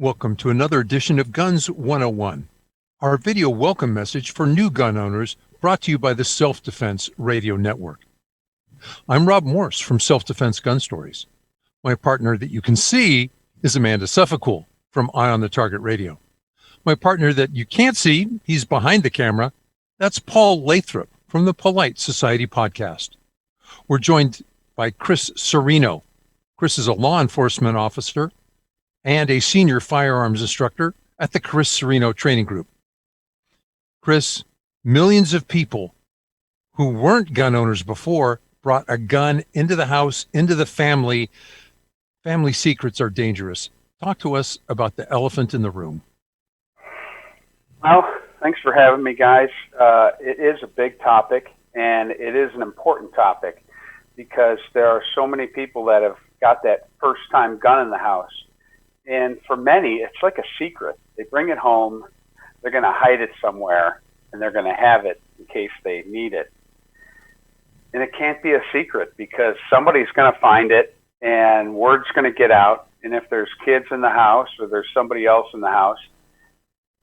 Welcome to another edition of Guns 101, our video welcome message for new gun owners brought to you by the Self-Defense Radio Network. I'm Rob Morse from Self-Defense Gun Stories. My partner that you can see is Amanda Suffolcool from Eye on the Target Radio. My partner that you can't see, he's behind the camera, that's Paul Lathrop from the Polite Society podcast. We're joined by Chris Cerino. Chris is a law enforcement officer and a senior firearms instructor at the Chris Cerino Training Group. Chris, millions of people who weren't gun owners before brought a gun into the house, into the family. Family secrets are dangerous. Talk to us about the elephant in the room. Well, thanks for having me, guys. It is a big topic, and it is an important topic because there are so many people that have got that first-time gun in the house. And for many, it's like a secret. They bring it home, they're going to hide it somewhere, and they're going to have it in case they need it. And it can't be a secret because somebody's going to find it, and word's going to get out. And if there's kids in the house or there's somebody else in the house,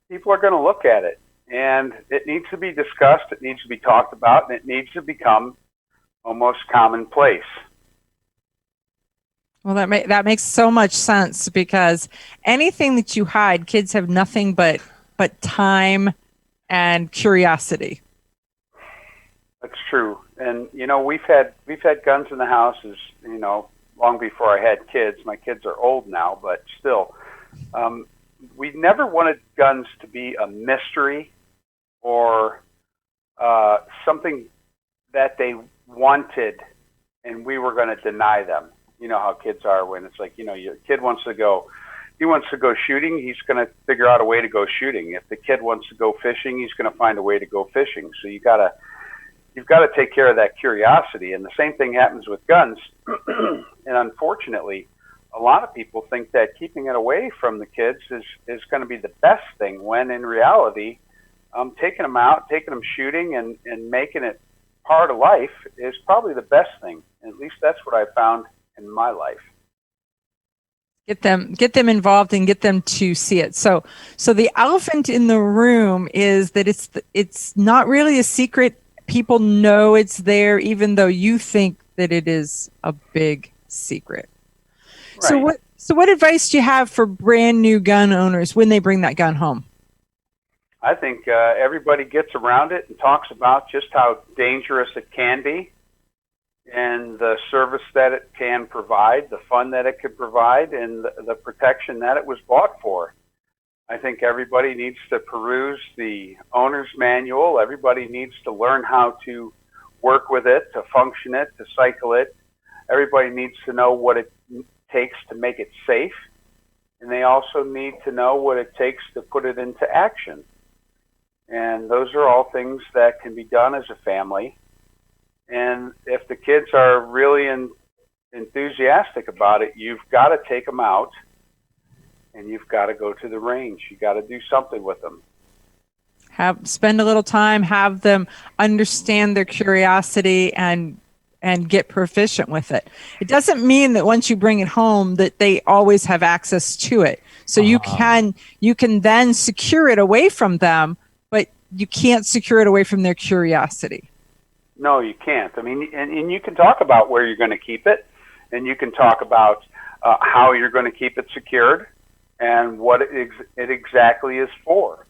people are going to look at it. And it needs to be discussed, it needs to be talked about, and it needs to become almost commonplace. Well, that makes so much sense because anything that you hide, kids have nothing but time and curiosity. That's true. And we've had guns in the house long before I had kids. My kids are old now, but still, we never wanted guns to be a mystery or something that they wanted and we were going to deny them. You know how kids are when it's like, your kid wants to go shooting, he's going to figure out a way to go shooting. If the kid wants to go fishing, he's going to find a way to go fishing. So you've got to take care of that curiosity. And the same thing happens with guns. And unfortunately, a lot of people think that keeping it away from the kids is going to be the best thing, when in reality, taking them out, taking them shooting and making it part of life is probably the best thing. At least that's what I found in my life. Get them involved and get them to see it. So the elephant in the room is that it's not really a secret. People know it's there, even though you think that it is a big secret. Right. So what advice do you have for brand new gun owners when they bring that gun home? I think everybody gets around it and talks about just how dangerous it can be, and the service that it can provide, the fun that it could provide, and the protection that it was bought for. I think everybody needs to peruse the owner's manual. Everybody needs to learn how to work with it, to function it, to cycle it. Everybody needs to know what it takes to make it safe, and they also need to know what it takes to put it into action. And those are all things that can be done as a family. And if the kids are really enthusiastic about it, you've got to take them out and you've got to go to the range. You got to do something with them. Spend a little time, have them understand their curiosity and get proficient with it. It doesn't mean that once you bring it home that they always have access to it. So you can then secure it away from them, but you can't secure it away from their curiosity. No, you can't. I mean, and you can talk about where you're going to keep it, and you can talk about how you're going to keep it secured and what it exactly is for.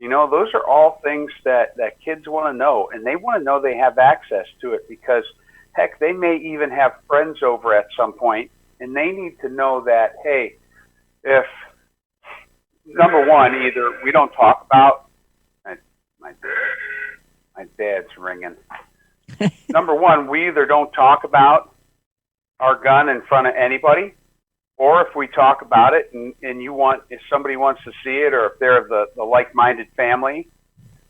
Those are all things that kids want to know, and they want to know they have access to it because, heck, they may even have friends over at some point, and they need to know that, hey, if, number one, either we don't talk about, my dad's ringing. Number one, we either don't talk about our gun in front of anybody, or if we talk about it and if somebody wants to see it, or if they're of the like-minded family,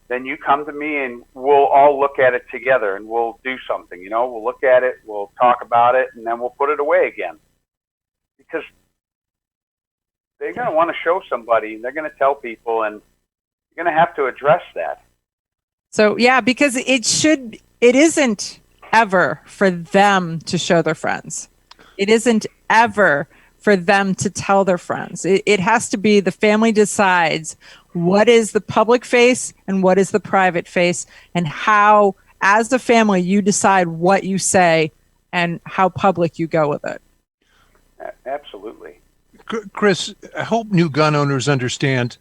then you come to me and we'll all look at it together and we'll do something. We'll look at it, we'll talk about it, and then we'll put it away again. Because they're going to want to show somebody, and they're going to tell people, and you're going to have to address that. So, yeah, because it isn't ever for them to show their friends. It isn't ever for them to tell their friends. It has to be the family decides what is the public face and what is the private face, and how, as a family, you decide what you say and how public you go with it. Absolutely. Chris, I hope new gun owners understand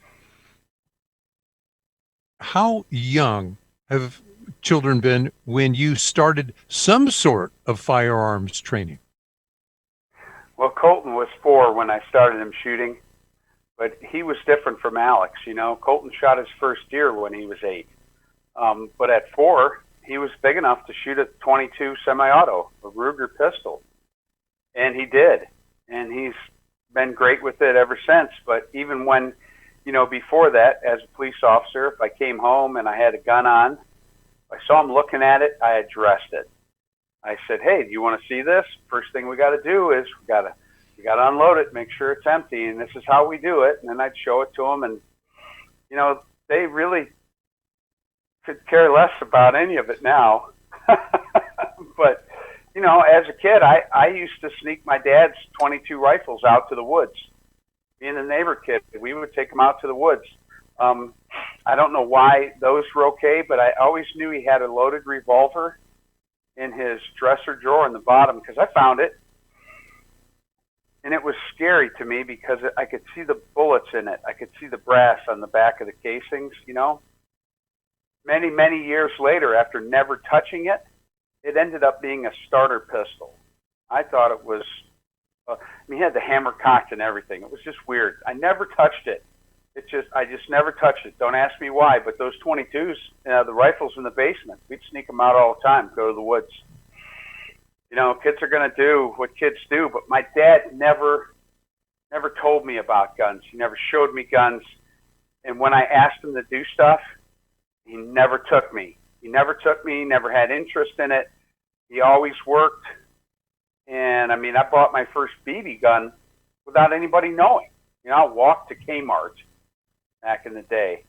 how young have children been when you started some sort of firearms training? Well, Colton was 4 when I started him shooting, but he was different from Alex. You know, Colton shot his first deer when he was 8. But at 4, he was big enough to shoot a .22 semi-auto, a Ruger pistol. And he did. And he's been great with it ever since. But even when, you know, before that, as a police officer, if I came home and I had a gun on, if I saw him looking at it, I addressed it. I said, hey, do you want to see this? First thing we got to do is we got to unload it, make sure it's empty, and this is how we do it. And then I'd show it to them, and, you know, they really could care less about any of it now. But, you know, as a kid, I used to sneak my dad's .22 rifles out to the woods. Being a neighbor kid, we would take them out to the woods. I don't know why those were okay, but I always knew he had a loaded revolver in his dresser drawer in the bottom, because I found it. And it was scary to me because I could see the bullets in it. I could see the brass on the back of the casings, you know. Many, many years later, after never touching it, it ended up being a starter pistol. I thought it was, I mean, he had the hammer cocked and everything. It was just weird. I never touched it. I just never touched it. Don't ask me why, but those .22s, the rifles in the basement, we'd sneak them out all the time, go to the woods. You know, kids are going to do what kids do, but my dad never told me about guns. He never showed me guns. And when I asked him to do stuff, he never took me. He never had interest in it. He always worked. And, I mean, I bought my first BB gun without anybody knowing. You know, I walked to Kmart back in the day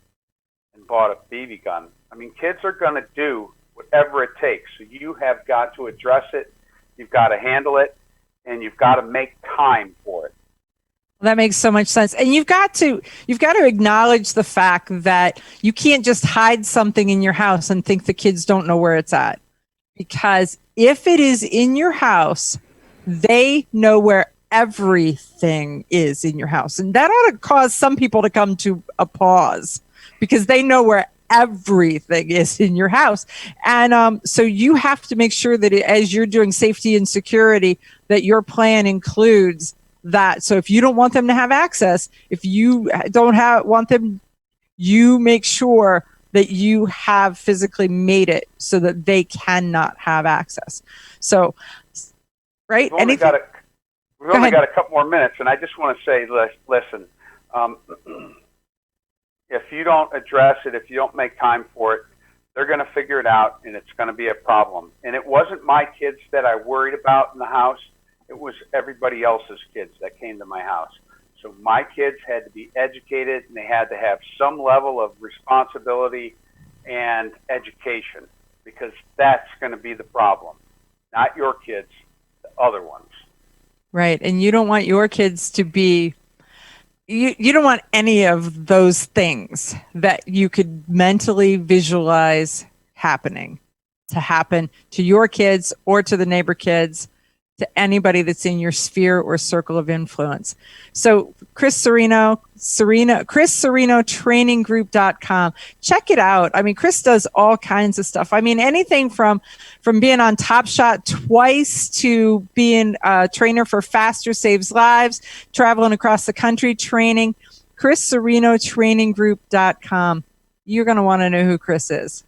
and bought a BB gun. I mean, kids are going to do whatever it takes. So you have got to address it, you've got to handle it, and you've got to make time for it. That makes so much sense. And you've got to acknowledge the fact that you can't just hide something in your house and think the kids don't know where it's at. Because if it is in your house, they know where everything is in your house. And that ought to cause some people to come to a pause, because they know where everything is in your house. And so you have to make sure that as you're doing safety and security, that your plan includes that. So if you don't want them to have access, if you don't want them, you make sure that you have physically made it so that they cannot have access. So, right? We've only got a couple more minutes, and I just want to say, listen, if you don't address it, if you don't make time for it, they're going to figure it out, and it's going to be a problem. And it wasn't my kids that I worried about in the house. It was everybody else's kids that came to my house. So my kids had to be educated, and they had to have some level of responsibility and education, because that's going to be the problem. Not your kids, the other ones. Right. And you don't want your kids to be, you don't want any of those things that you could mentally visualize happening to happen to your kids or to the neighbor kids, to anybody that's in your sphere or circle of influence. So Chris Cerino, ChrisCerinoTrainingGroup.com. Check it out. I mean, Chris does all kinds of stuff. I mean, anything from being on Top Shot twice to being a trainer for Faster Saves Lives, traveling across the country training. ChrisCerinoTrainingGroup.com. You're going to want to know who Chris is.